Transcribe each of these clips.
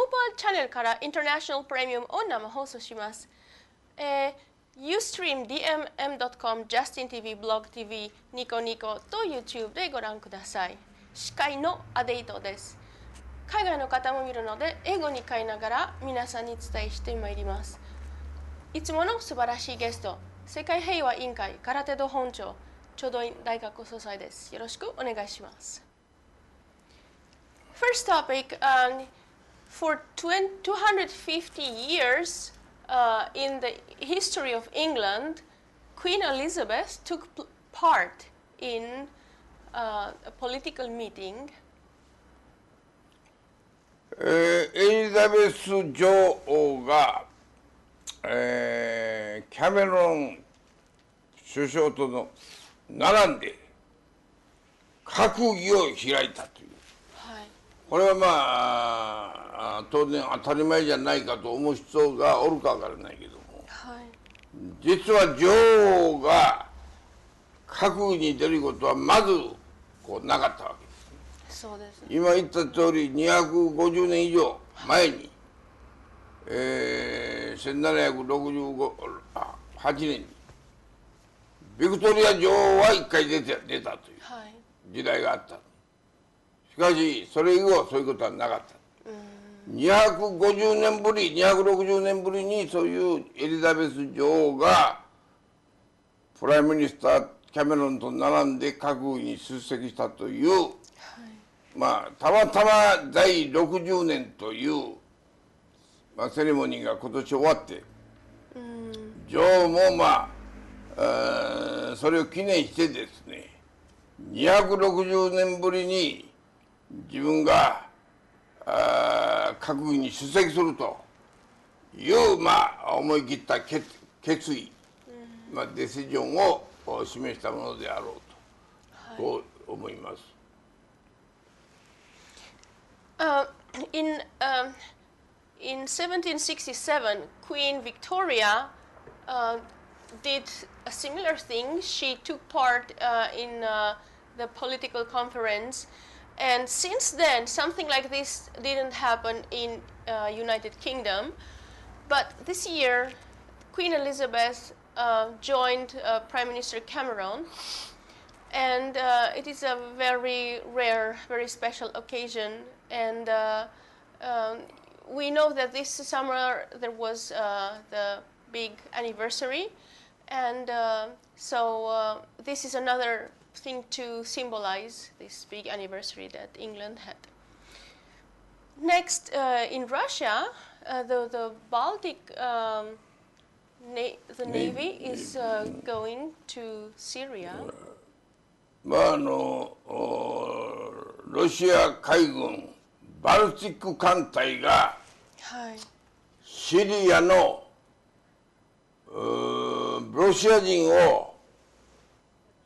バルチャンネルからインターナショナルプレミアムを生放送します。Ustream、dmm.com、JustinTV、BlogTV、ニコニコと YouTube でご覧ください。司会のアデイトです。海外の方も見るので、英語に変えながら皆さんに伝えしてまいります。いつもの素晴らしいゲスト、世界平和委員会空手道本庁、長道院大学総裁です。よろしくお願いします。First topic, for 250 years in the history of England, Queen Elizabeth took part in a political meeting. エリザベス女王が、キャメロン首相との並んで閣議を開いたという、はい、これはまあ当然当たり前じゃないかと思う人がおるかわからないけども、はい、実は女王が閣議に出ることはまずこうなかったわけです。そうですね、今言った通り250年以上前に、1768年にビクトリア女王は一回出たという時代があった。しかしそれ以後そういうことはなかった。250年ぶり260年ぶりにそういうエリザベス女王がプライムミニスターキャメロンと並んで閣議に出席したという、まあたまたま第60年という、セレモニーが今年終わって、女王もそれを記念してですね、260年ぶりに自分が閣議に出席するという、思い切った決意、デシジョンを示したものであろうと思います。In 1767, Queen Victoria did a similar thing. She took part in the political conference, and since then, something like this didn't happen in United Kingdom. But this year, Queen Elizabeth joined Prime Minister Cameron, and it is a very rare, very special occasion. And we know that this summer there was the big anniversary, and so this is another thing to symbolize this big anniversary that England had. Next, in Russia, the Baltic the Navy is going to Syria. ロシア海軍バルチック艦隊がシリアのロシア人を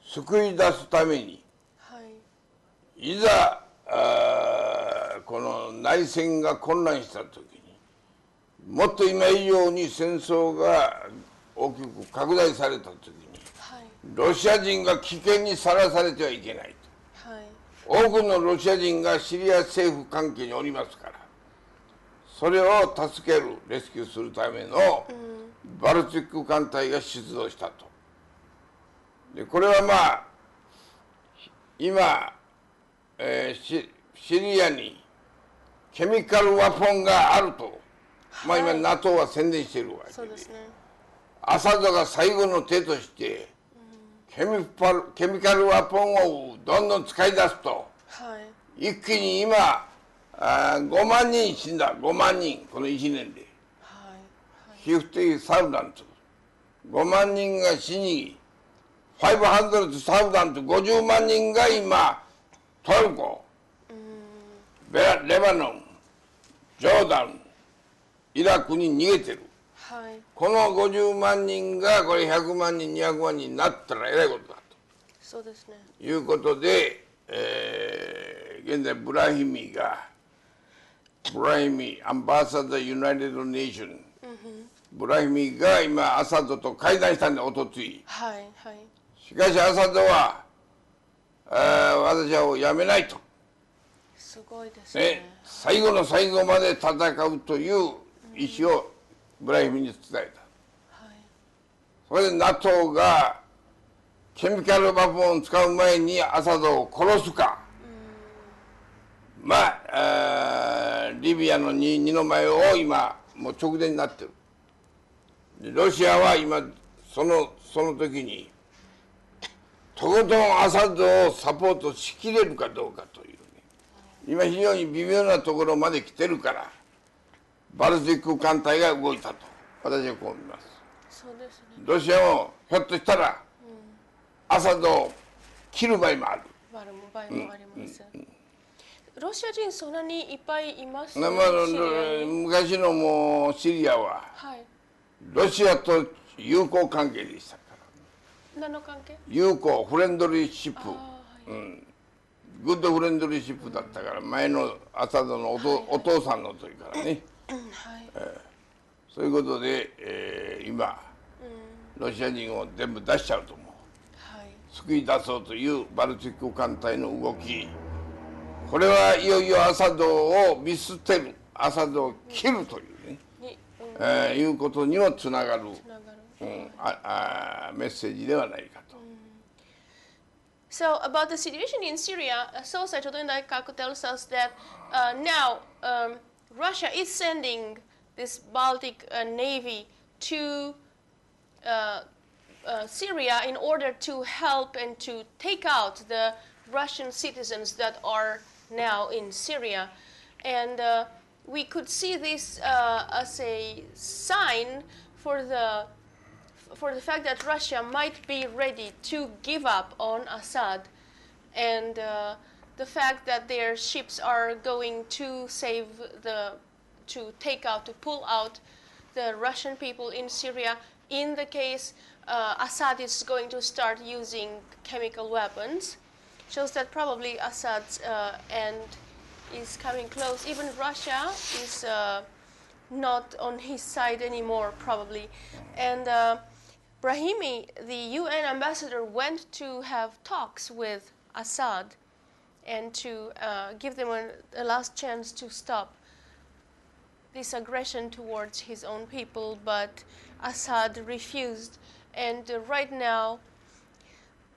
救い出すために、いざこの内戦が混乱した時に、もっと今以上に戦争が大きく拡大された時に、ロシア人が危険にさらされてはいけないと、多くのロシア人がシリア政府関係におりますから、それを助けるレスキューするためのバルチック艦隊が出動したと。でこれは今、シリアにケミカルワポンがあると、今 NATO は宣伝しているわけで、アサドが最後の手としてケミカルワポンをどんどん使い出すと、一気に今5万人死んだ。5万人この1年で、50,000 5万人が死に、500,000 50万人が今トルコ、レバノン、ジョーダン、イラクに逃げてる。この50万人がこれ100万人200万人になったらえらいことだと、そうですね、いうことで、現在ブラヒミアンバサダーユナイテッドネーション、ブラヒミが今アサドと会談したんで、おとつい。しかしアサドは私は辞めないと、すごいですね。最後の最後まで戦うという意思をブラヒミに伝えた。はい、それで NATO がケミカル爆弾を使う前にアサドを殺すか、まあリビアの二の前を今もう直前になってる。ロシアは今その時にとことんアサドをサポートしきれるかどうかというね、今非常に微妙なところまで来てるからバルチック艦隊が動いたと私はこう見ます。そうですね。ロシアもひょっとしたらアサドを切る場合もある。場合もあります。ロシア人そんなにいっぱいいますね。昔のもうシリアは、はい、ロシアと友好関係でしたから。何の関係？友好フレンドリーシップ、はい、グッドフレンドリーシップだったから、前のアサドのお父さんの時からね、そういうことで、今、ロシア人を全部出しちゃうと思う。救い出そうというバルチック艦隊の動き、これはいよいよアサドを見捨てる、アサドを切るというね、いうことにもつながるメッセージではないかと。So about the situation in Syria, Sosa Chodondai-Kaku tells us that now Russia is sending this Baltic Navy to Syria in order to help and to take out the Russian citizens that are now in Syria. And we could see this as a sign for the fact that Russia might be ready to give up on Assad, and the fact that their ships are going to pull out the Russian people in Syria in the case Assad is going to start using chemical weapons, shows that probably Assad's end is coming close. Even Russia is not on his side anymore, probably. And Brahimi, the UN ambassador, went to have talks with Assad and to give them a last chance to stop this aggression towards his own people, but Assad refused. And right now,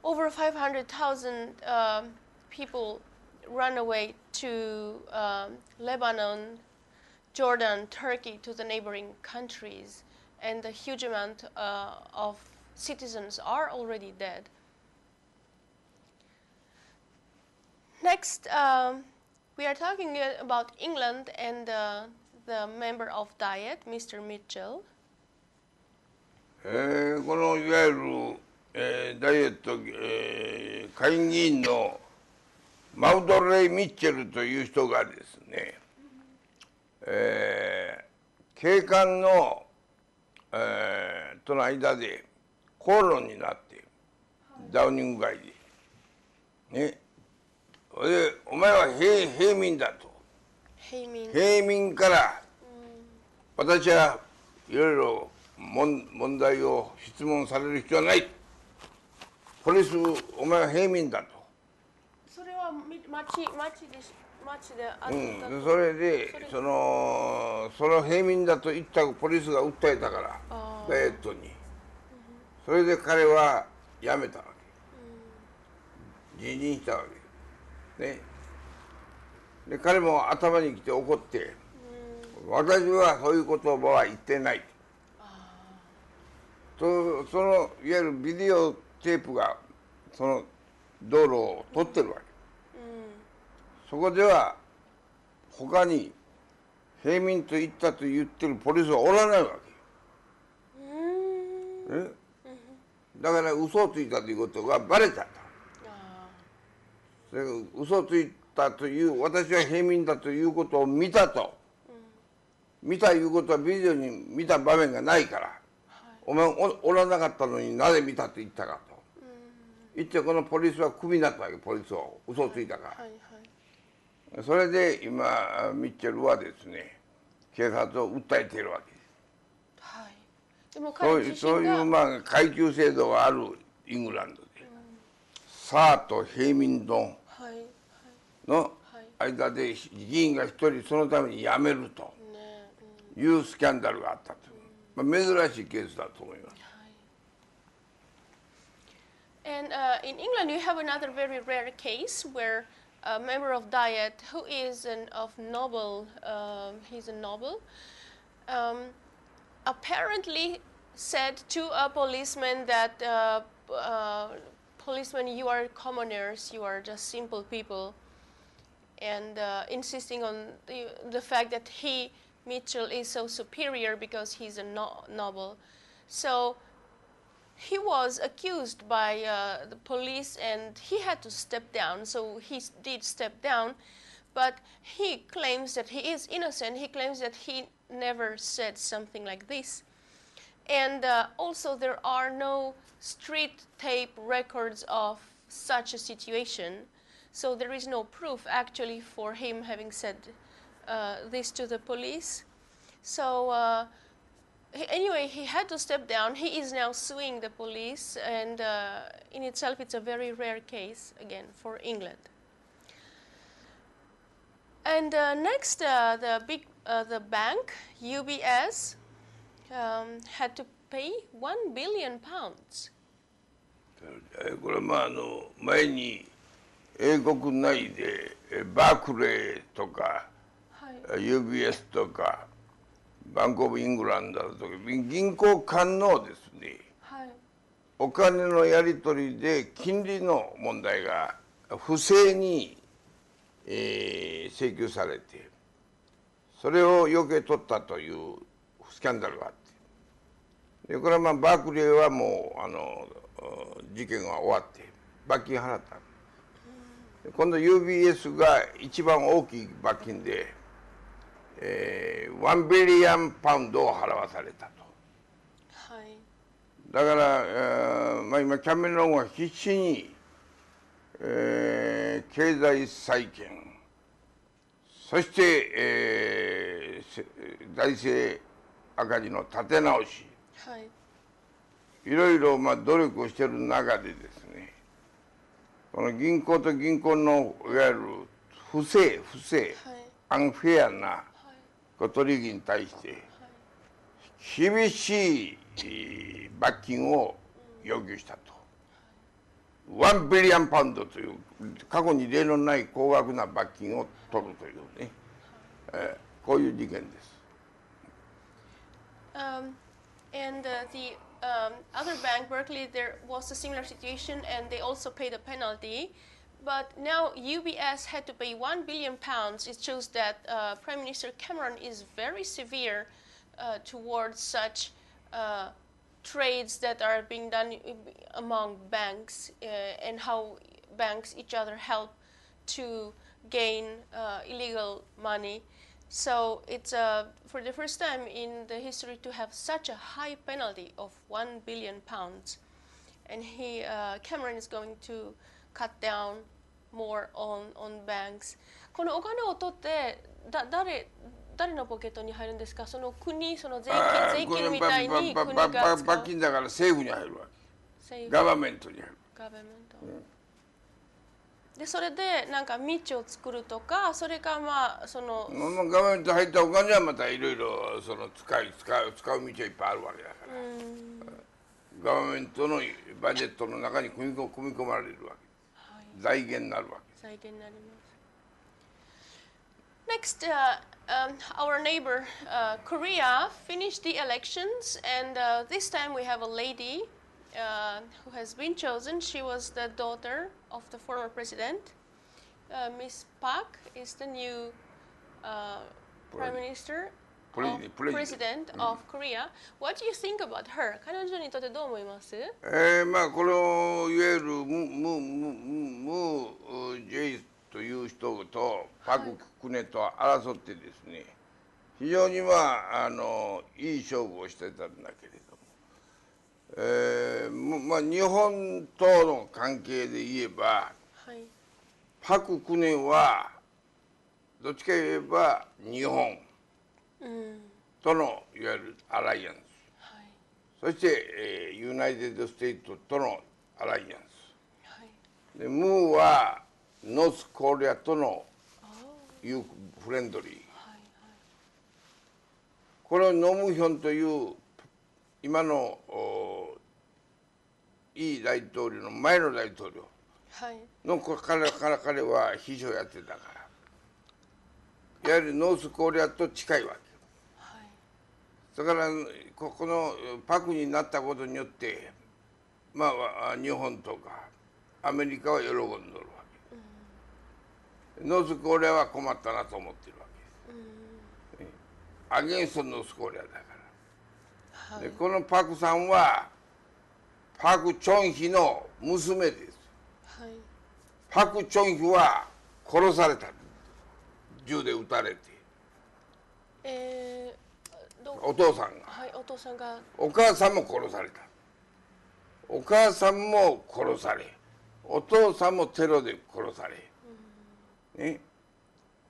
over 500,000 people run away to Lebanon, Jordan, Turkey, to the neighboring countries. And a huge amount of citizens are already dead. Next, we are talking about England and the member of Diet, Mr. Mitchell. このいわゆる、ダイエット、下院議員のマウドレイ・ミッチェルという人がですね、警官のとの間で口論になってダウニング街でね、それでお前は平民だと、平民から、私はいろいろ問題を質問される必要はない、ポリスお前は平民だと。それは町であったと。それでその平民だと言ったポリスが訴えたからダイエットに、それで彼は辞めたわけ、辞任したわけね。で彼も頭にきて怒って、私はそういう言葉は言ってないと、そのいわゆるビデオテープがその道路を撮ってるわけ、そこでは他に平民と言ったと言ってるポリスはおらないわけ、だから嘘をついたということがバレちゃった。嘘をついたという、私は平民だということを見たと、見たいうことはビデオに見た場面がないから、お前おらなかったのになぜ見たと言ったかと言って、このポリスはクビになったわけ、ポリスを嘘をついたから、それで今ミッチェルはですね、警察を訴えているわけです。そういう階級制度があるイングランドで、サーと平民のの間で議員が一人そのために辞めるというスキャンダルがあったという、珍しいケースだと思います。And in England, you have another very rare case where a member of Diet, who is of noble, he's a noble, apparently said to a policeman that, policeman, you are commoners, you are just simple people, and insisting on the fact that he, Mitchell, is so superior because he's a noble. So he was accused by the police and he had to step down. So he did step down, but he claims that he is innocent. He claims that he never said something like this. And also there are no street tape records of such a situation. So there is no proof actually for him having said this to the police. So anyway, he had to step down. He is now suing the police, and in itself, it's a very rare case, again, for England. And next, the bank, UBS, had to pay £1 billion. これは前に英国内でバークレーとか、UBS とかバンクオブイングランドとか銀行間のですね、お金のやり取りで金利の問題が不正に、請求されて、それをよけ取ったというスキャンダルがあって、でこれはバークレーはもう事件が終わって罰金払った。今度 UBS が一番大きい罰金で、1ビリオンパウンドを払わされたと。だから、今キャメロンは必死に、経済再建、そして、財政赤字の立て直し、いろいろ努力をしている中でですね、この銀行と銀行のいわゆる不正、アンフェアな取引に対して厳しい罰金を要求したと。1ビリオンパウンドという過去に例のない高額な罰金を取るというね、こういう事件です。And the other bank, Berkeley, there was a similar situation, and they also paid a penalty. But now UBS had to pay £1 billion. It shows that Prime Minister Cameron is very severe towards such trades that are being done among banks and how banks each other help to gain illegal money. So it's for the first time in the history to have such a high penalty of £1 billion. And Cameron is going to cut down more on banks. このお金を取って誰のポケットに入るんですか？その国、その税金みたいに国が使う。罰金だから政府に入るわけ。ガバメントに入る。ガバメント。でそれでなんか道を作るとか、それかそのガバメント入ったお金はまたいろいろその使う道はいっぱいあるわけだから。ガバメントのバジェットの中に組み込まれるわけ。財源になるわけ。財源になります。Next, our neighbor Korea finished the elections, and this time we have a lady who has been chosen. She was the daughter of the former president. Miss Park is the new prime minister, president of Korea. What do you think about her? 彼女にとってどう思います？このいわゆるムー・ジェイという人とパク・クネと争ってですね、非常にいい勝負をしてたんだけれども、日本との関係で言えば、パク・クネはどっちか言えば日本とのいわゆるアライアンス、そして、ユナイテッド・ステイトとのアライアンス、でムーはノースコリアとのユーフレンドリー、これをノムヒョンという今のイ大統領の前の大統領の彼は秘書をやってたから、いわゆるノースコリアと近いわけ、だからここのパクになったことによって、まあ日本とかアメリカは喜んでるわけ、ノースコリアは困ったなと思ってるわけです、アゲンストノースコリアだから、でこのパクさんはパク・チョンヒの娘です、パク・チョンヒは殺された、銃で撃たれて、お父さんが、お母さんも殺された、お母さんも殺され、お父さんもテロで殺され、ね、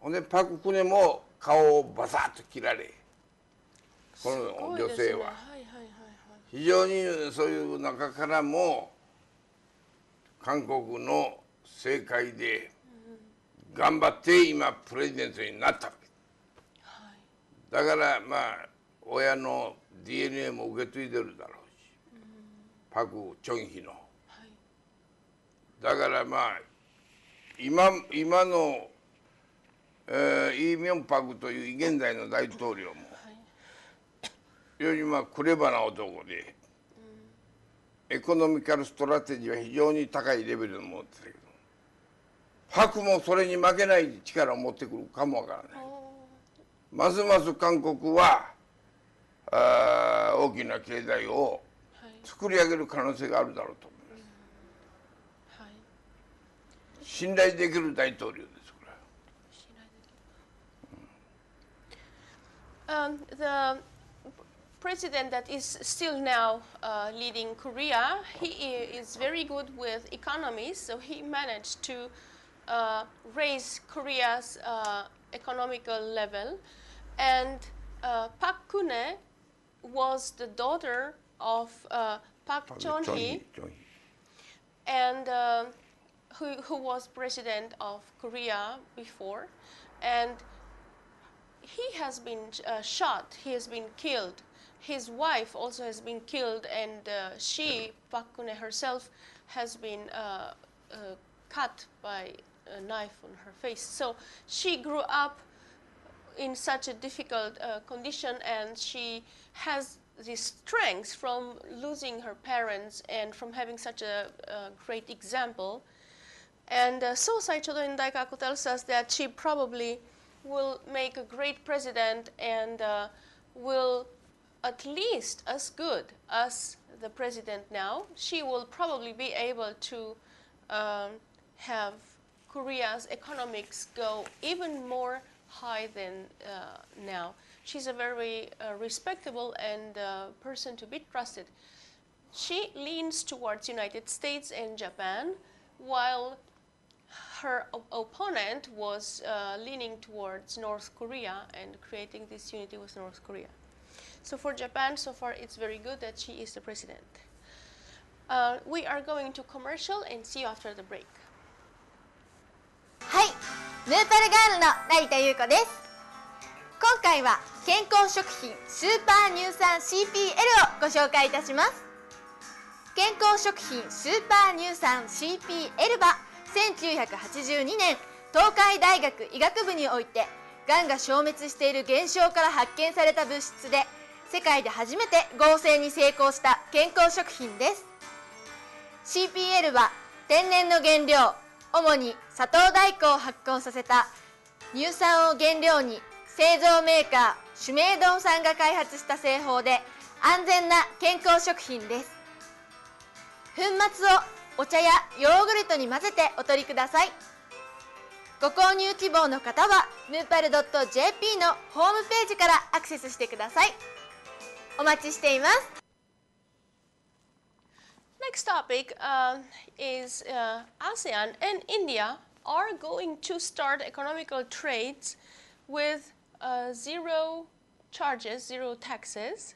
ほんでパク・クネも顔をバサッと切られ、この女性は非常にそういう中からも韓国の政界で頑張って今プレジデントになったわけ、だからまあ親の DNA も受け継いでるだろうし、パク・チョンヒの、だからまあ今のイ・ミョンパクという現在の大統領も非常にまあクレバーな男で、エコノミカルストラテジーは非常に高いレベルのものだけど、パクもそれに負けない力を持ってくるかもわからない。ますます韓国は大きな経済を作り上げる可能性があるだろうと思います。信頼できる大統領です、これは。President that is still now leading Korea, he is very good with economies, so he managed to raise Korea's economical level. And Park Geun-hye was the daughter of Park Chon-hee, and who was president of Korea before, and he has been shot, he has been killed. His wife also has been killed, and she, Park Geun-hye herself, has been cut by a knife on her face. So she grew up in such a difficult condition, and she has this strength from losing her parents and from having such a great example. And so Saichodo Daikaku tells us that she probably will make a great president and will at least as good as the president now. She will probably be able to have Korea's economics go even more high than now. She's a very respectable and person to be trusted. She leans towards United States and Japan, while her opponent was leaning towards North Korea and creating this unity with North Korea. So for Japan, so far it's very good that she is the president. We are going to commercial and see you after the break. はい、ヌーパルガールの成田優子です。今回は健康食品スーパー乳酸 CPL をご紹介いたします。健康食品スーパー乳酸 CPL は1982年東海大学医学部においてがんが消滅している現象から発見された物質で、世界で初めて合成に成功した健康食品です。 CPL は天然の原料、主に砂糖大根を発酵させた乳酸を原料に製造メーカーシュメイドンさんが開発した製法で安全な健康食品です。粉末をお茶やヨーグルトに混ぜてお取りください。ご購入希望の方はヌーパル .jp のホームページからアクセスしてください。お待ちしています。Next topic is ASEAN and India are going to start economical trades with zero charges, zero taxes.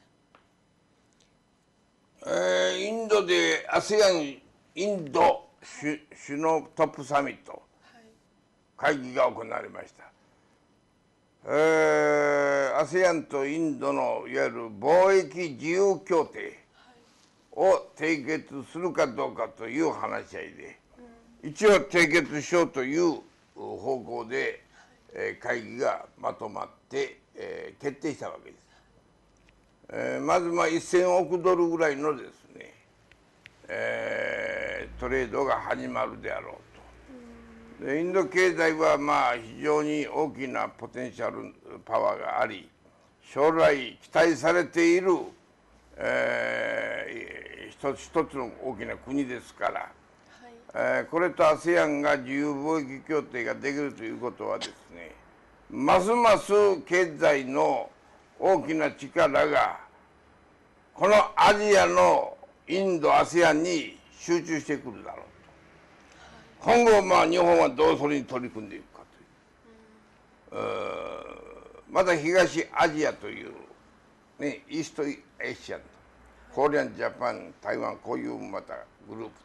インドで ASEAN インド首脳トップサミット会議が行われました。ASEAN とインドのいわゆる貿易自由協定を締結するかどうかという話し合いで、一応締結しようという方向で会議がまとまって決定したわけです。まず1000億ドルぐらいのですね、トレードが始まるであろうと。でインド経済は非常に大きなポテンシャルパワーがあり、将来期待されている、一つの大きな国ですから、これと ASEAN が自由貿易協定ができるということはですね、ますます経済の大きな力がこのアジアのインド ASEAN に集中してくるだろうと。今後日本はどうそれに取り組んでいくかという、また東アジアという、ね、イーストエシア、コリアン、ジャパン、台湾、こういうまたグループと、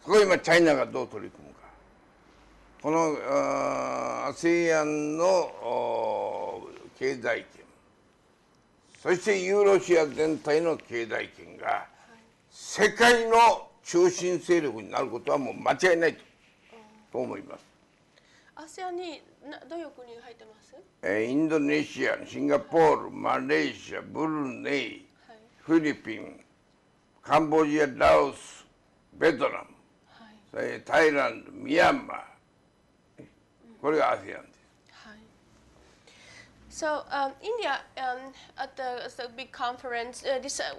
そこ今チャイナがどう取り組むか。このASEAN の経済圏、そしてユーロシア全体の経済圏が世界の中心勢力になることはもう間違いないと思います。ASEAN にどういう国が入ってます？インドネシア、シンガポール、マレーシア、ブルネイ、フィリピン、カンボジア、ラオス、ベトナム、タイランド、ミャンマー、これが ASEAN です。So India, at the big conference,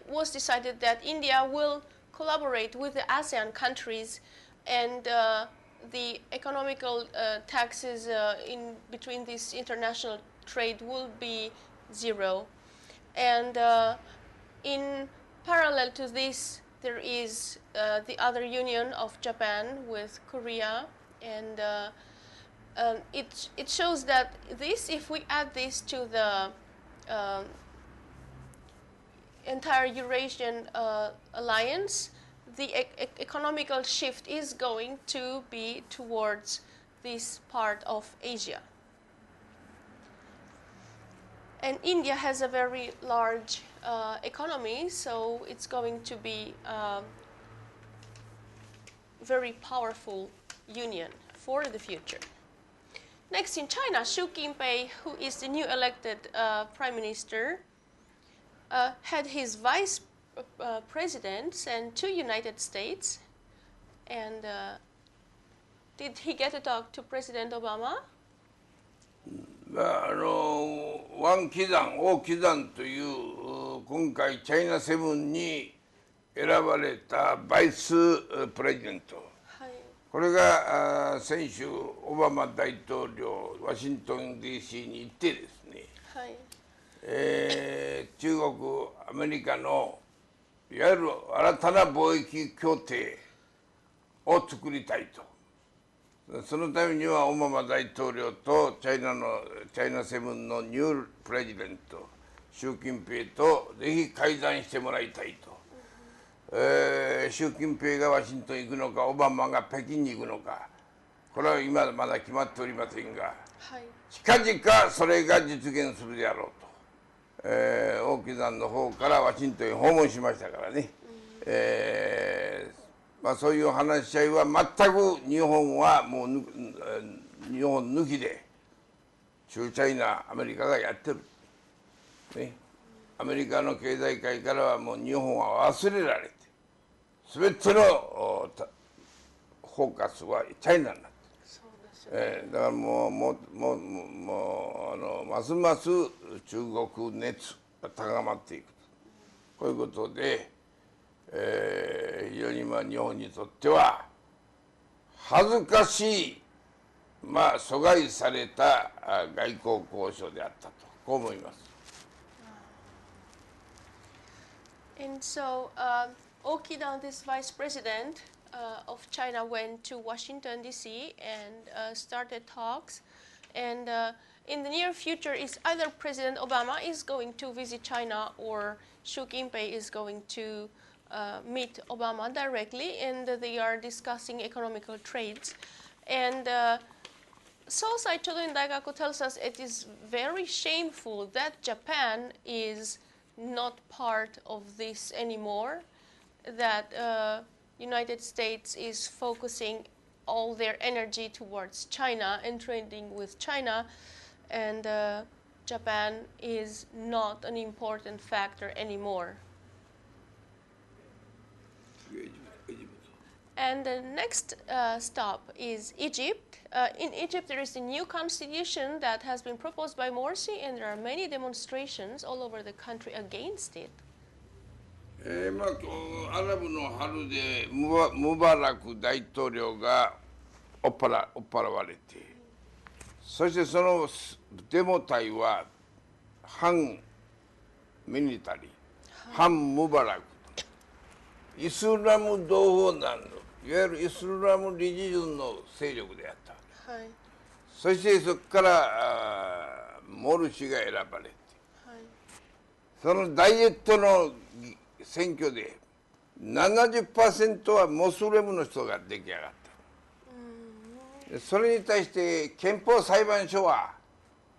was decided that India will collaborate with the ASEAN countries, and the economical taxes in between this international trade will be zero. And in parallel to this, there is the other union of Japan with Korea, and it shows that this, if we add this to the entire Eurasian alliance, the economical shift is going to be towards this part of Asia. And India has a very large economy, so it's going to be a very powerful union for the future. Next, in China, Xi Jinping, who is the new elected prime minister, had his vice presidents and two United States. And did he get to talk to President Obama? ワンキザン、王キザンという今回チャイナセブンに選ばれたバイスプレジデント、これが先週オバマ大統領ワシントン DC に行ってですね、中国アメリカのいわゆる新たな貿易協定を作りたいと。そのためにはオバマ大統領とチャイナセブンのニュープレジデント習近平とぜひ会談してもらいたいと。習近平がワシントンに行くのかオバマが北京に行くのか、これは今まだ決まっておりませんが、近々それが実現するであろうと。王岐山の方からワシントンに訪問しましたからね、そういう話し合いは全く日本はもう日本抜きで中チャイナアメリカがやってる、ね、アメリカの経済界からはもう日本は忘れられて全てのフォーカスはチャイナになってる。だからますます中国熱が高まっていく、こういうことで、非常に日本にとっては恥ずかしい、阻害された外交交渉であったと、こう思います。And so, Okida, this vice president of China, went to Washington, D.C. and started talks. And in the near future, is either President Obama is going to visit China or Xi Jinping is going to meet Obama directly, and they are discussing economical trades. And Sosai Chodoin Daigaku tells us it is very shameful that Japan is not part of this anymore, that United States is focusing all their energy towards China and trading with China, and Japan is not an important factor anymore. And the next stop is Egypt. In Egypt, there is a new constitution that has been proposed by Morsi, and there are many demonstrations all over the country against it. まあ、アラブの春でムバラク大統領が追っ払われて、そしてそのデモ隊は反ミリタリー、反ムバラク、イスラム同胞団のいわゆるイスラム理事軍の勢力であった、はい、そしてそこからモルシが選ばれて、はい、そのダイエットの選挙で 70% はモスレムの人が出来上がった。それに対して憲法裁判所は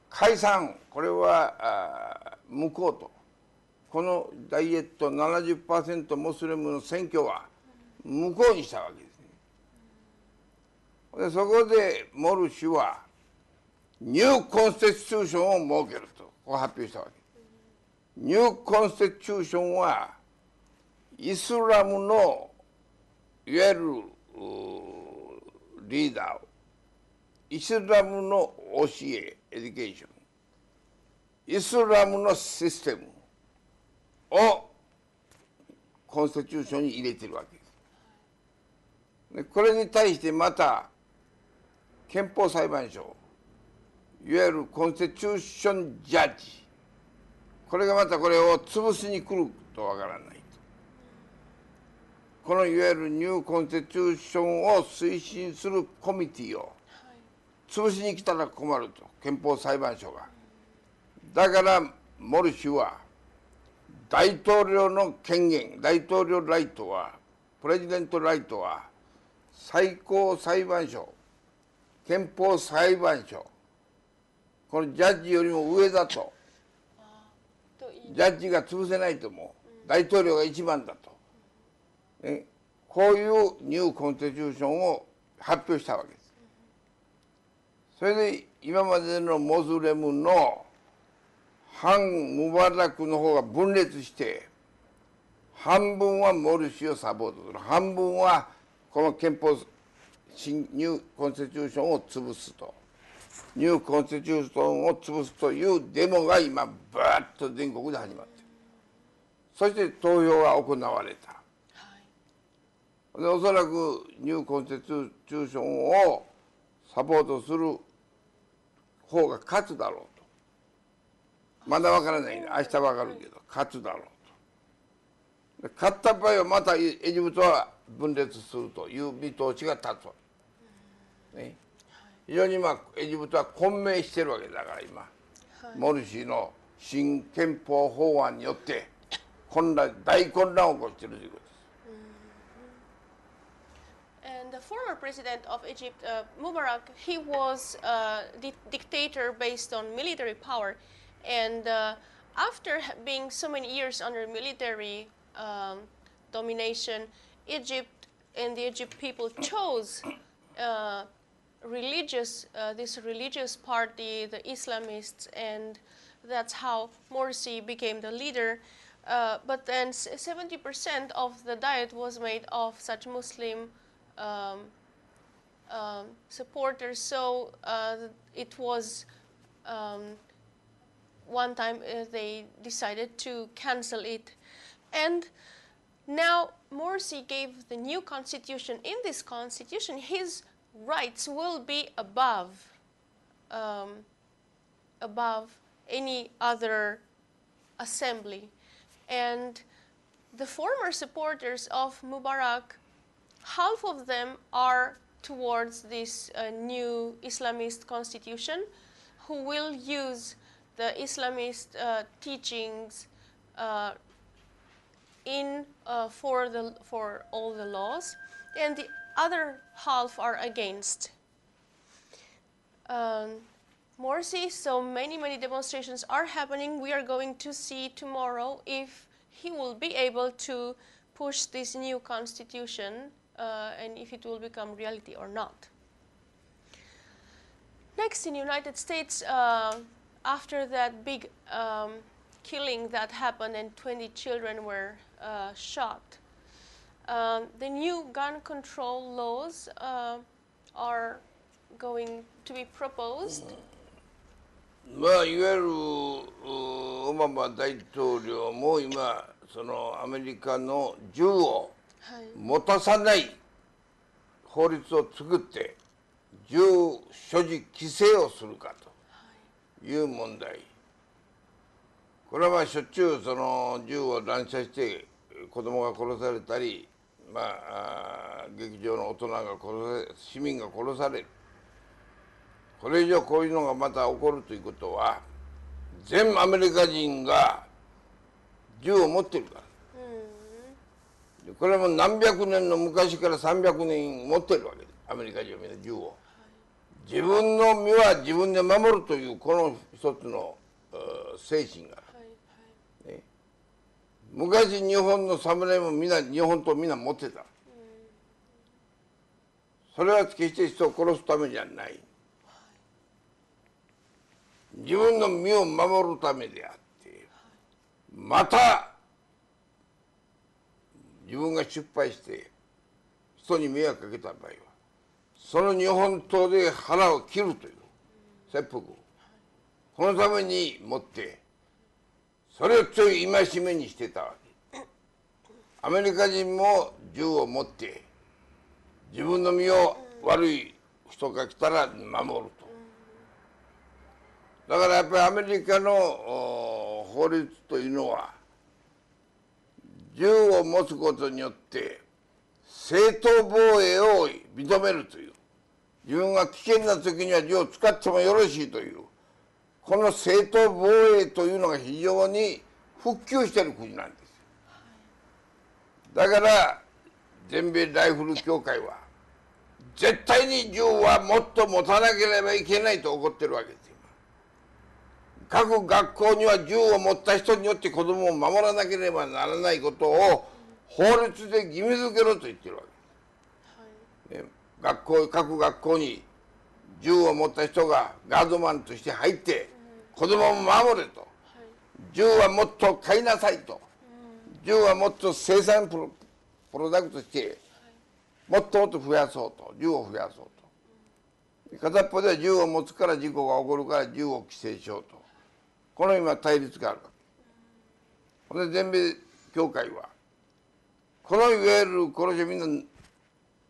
解散、これは無効と。このダイエット 70% モスレムの選挙は無効にしたわけですね。でそこでモル氏はニューコンスティチューションを設けるとこう発表したわけ。ニューコンスティチューションはイスラムのいわゆるリーダーをイスラムの教えエデュケーションイスラムのシステムをコンスティチューションに入れてるわけです。でこれに対してまた憲法裁判所いわゆるコンスティチューションジャッジこれがまたこれを潰しに来るとわからないと。このいわゆるニューコンスティチューションを推進するコミティを潰しに来たら困ると憲法裁判所が。だからモルシは大統領の権限大統領ライトはプレジデントライトは最高裁判所憲法裁判所このジャッジよりも上だと。ジャッジが潰せないともう大統領が一番だと、ね、こういうニューコンスティチューションを発表したわけです。それで今までのモスレムの反ムバラクの方が分裂して半分はモルシをサポートする半分はこの憲法ニューコンスティチューションを潰すとニューコンスティチューションを潰すというデモが今バーッと全国で始まっている。そして投票が行われた、はい、でおそらくニューコンスティチューションをサポートする方が勝つだろうと。まだ分からないね。明日分かるけど勝つだろうと。勝った場合はまたエジプトは分裂するという見通しが立つわけ、ね、非常にエジプトは混迷してるわけだから今、はい、モルシの新憲法法案によって大混乱を起こしているということです。And the former president of Egypt, Mubarak, he was a dictator based on military power. And after being so many years under military domination, Egypt and the Egypt people chose this religious party, the Islamists, and that's how Morsi became the leader. But then 70% of the diet was made of such Muslim supporters. So it was one time they decided to cancel it. And now Morsi gave the new constitution. In this constitution, his rights will be above any other assembly. And the former supporters of Mubarak, half of them are towards this new Islamist constitution, who will use the Islamist teachings for all the laws, and the other half are against. Morsi, so many demonstrations are happening. We are going to see tomorrow if he will be able to push this new constitution and if it will become reality or not. Next, in the United States, after that big killing that happened and 20 children were shot, the new gun control laws are going to be proposed. まあいわゆるオバマ大統領も今そのアメリカの銃を持たさない法律を作って銃所持規制をするかという問題。これはまあしょっちゅうその銃を乱射して子供が殺されたり、まあ劇場の大人が殺され、市民が殺される。これ以上こういうのがまた起こるということは全アメリカ人が銃を持ってるから、これはもう何百年の昔から300年持ってるわけです。アメリカ人はみんな銃を、自分の身は自分で守るというこの一つの精神がある、ね、昔日本の侍もみんな日本とみんな持ってた、それは決して人を殺すためじゃない、自分の身を守るためであって、また自分が失敗して人に迷惑かけた場合はその日本刀で腹を切るという切腹、このために持ってそれを強い戒めにしてたわけ。アメリカ人も銃を持って自分の身を悪い人が来たら守ると。だからやっぱりアメリカの法律というのは銃を持つことによって正当防衛を認めるという、自分が危険な時には銃を使ってもよろしいという、この正当防衛というのが非常に復旧している国なんです。だから全米ライフル協会は絶対に銃はもっと持たなければいけないと怒ってるわけです。各学校には銃を持った人によって子供を守らなければならないことを法律で義務付けろと言ってるわけです、ね、各学校に銃を持った人がガードマンとして入って子供を守れと、銃はもっと買いなさいと、銃はもっと生産プロダクトしてもっと増やそうと、銃を増やそうと、片っぽでは銃を持つから事故が起こるから銃を規制しようと、この今対立があるわけ。ほんで全米協会はこのいわゆるこの人みんな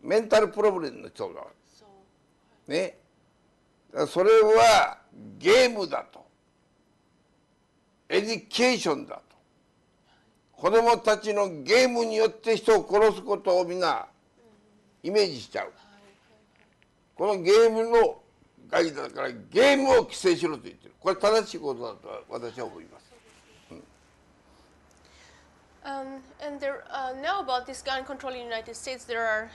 メンタルプロブレムの人がね、だからそれはゲームだと、エデュケーションだと、子供たちのゲームによって人を殺すことをみんなイメージしちゃう。このゲームの会議だからゲームを規制しろと言ってる。これ正しいことだと私は思います。And there, now about this gun control in the United States, there are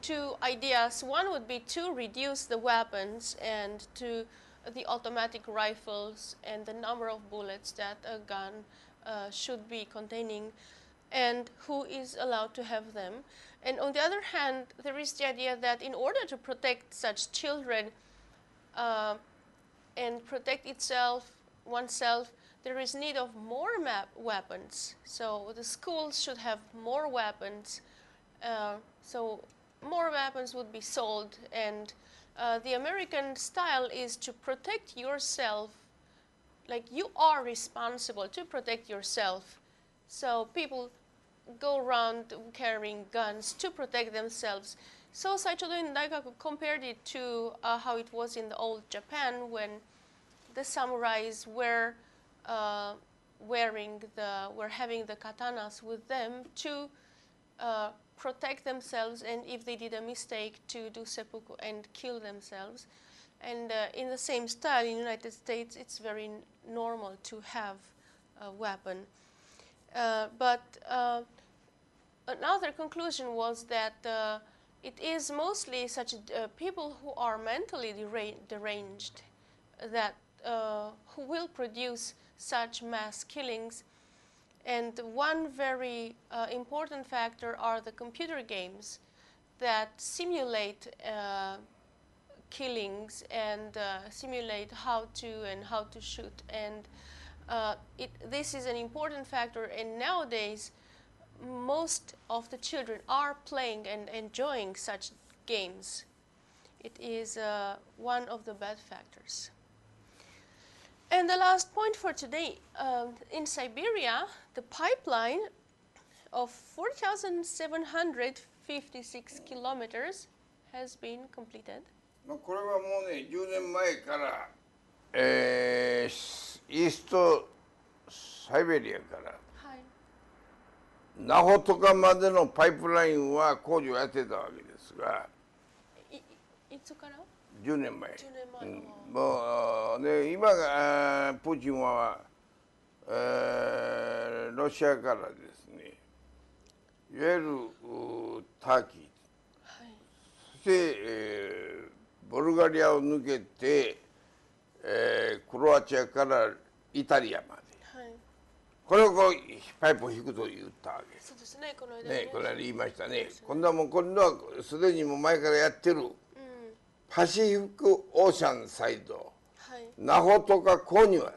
two ideas. One would be to reduce the weapons and to the automatic rifles and the number of bullets that a gun should be containing and who is allowed to have them. And on the other hand, there is the idea that in order to protect such children and protect oneself, there is need of more weapons. So the schools should have more weapons. So more weapons would be sold, and the American style is to protect yourself. Like you are responsible to protect yourself. So people go around carrying guns to protect themselves. So Saichodo in Daikaku compared it to how it was in the old Japan when the samurais were having the katanas with them to protect themselves, and if they did a mistake, to do seppuku and kill themselves. And in the same style in the United States, it's very normal to have a weapon. But another conclusion was that it is mostly such people who are mentally deranged that who will produce such mass killings. And one very important factor are the computer games that simulate killings and simulate how to shoot. And this is an important factor. And nowadays, most of the children are playing and enjoying such games. It is one of the bad factors. And the last point for today, in Siberia, the pipeline of 4,756 kilometers has been completed. これはもうね、10年前から、イーストサイベリアから、ナホとかまでのパイプラインは工事をやってたわけですが、いつから10年前。10年前、もうね、今がプーチンは、ロシアからですね、いわゆるターキー、そして、ボルガリアを抜けて、クロアチアからイタリアまで、これをこうパイプを引くと言ったわけです。そうですね、この間ね、この間言いましたね。今度はもう今度はすでにもう前からやってる、パシフィックオーシャンサイド、ナホとかコニワ、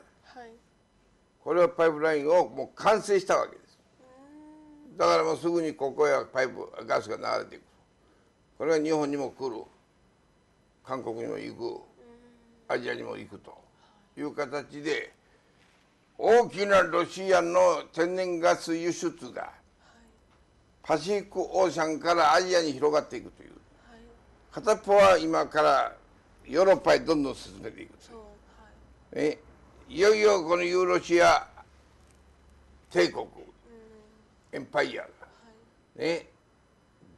これはパイプラインをもう完成したわけです。だからもうすぐにここへパイプガスが流れていく。これが日本にも来る、韓国にも行く、アジアにも行くという形で、大きなロシアの天然ガス輸出がパシフィックオーシャンからアジアに広がっていくという、片っぽは今からヨーロッパへどんどん進めていくという、いよいよこのユーロシア帝国、エンパイアが、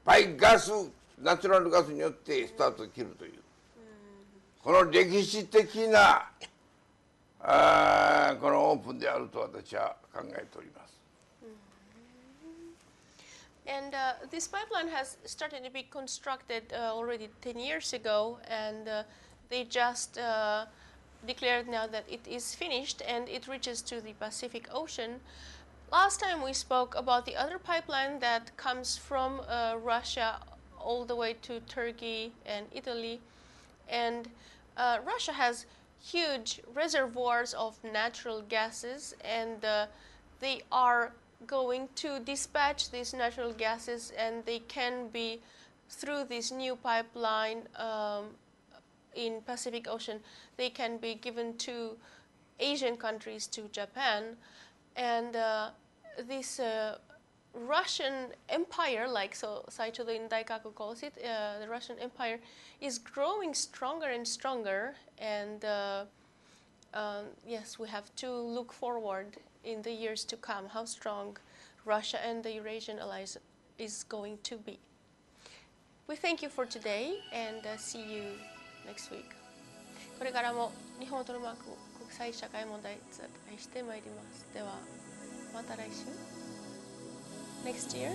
バイガス、ナチュラルガスによってスタートを切るという、この歴史的なこのオープンであると私は考えております。And this pipeline has started to be constructed already 10 years ago, and they just declared now that it is finished and it reaches to the Pacific Ocean. Last time we spoke about the other pipeline that comes from Russia all the way to Turkey and Italy, and Russia has huge reservoirs of natural gases, and they are going to dispatch these natural gases, and they can be through this new pipeline in Pacific Ocean, they can be given to Asian countries, to Japan. And this Russian empire, like Saito Daikaku calls it, the Russian empire is growing stronger and stronger, and yes, we have to look forward in the years to come how strong Russia and the Eurasian alliance is going to be. We thank you for today, and see you next week. これからも日本を取り巻く国際社会問題をお伝えしてまいります。ではまた来週。Next year.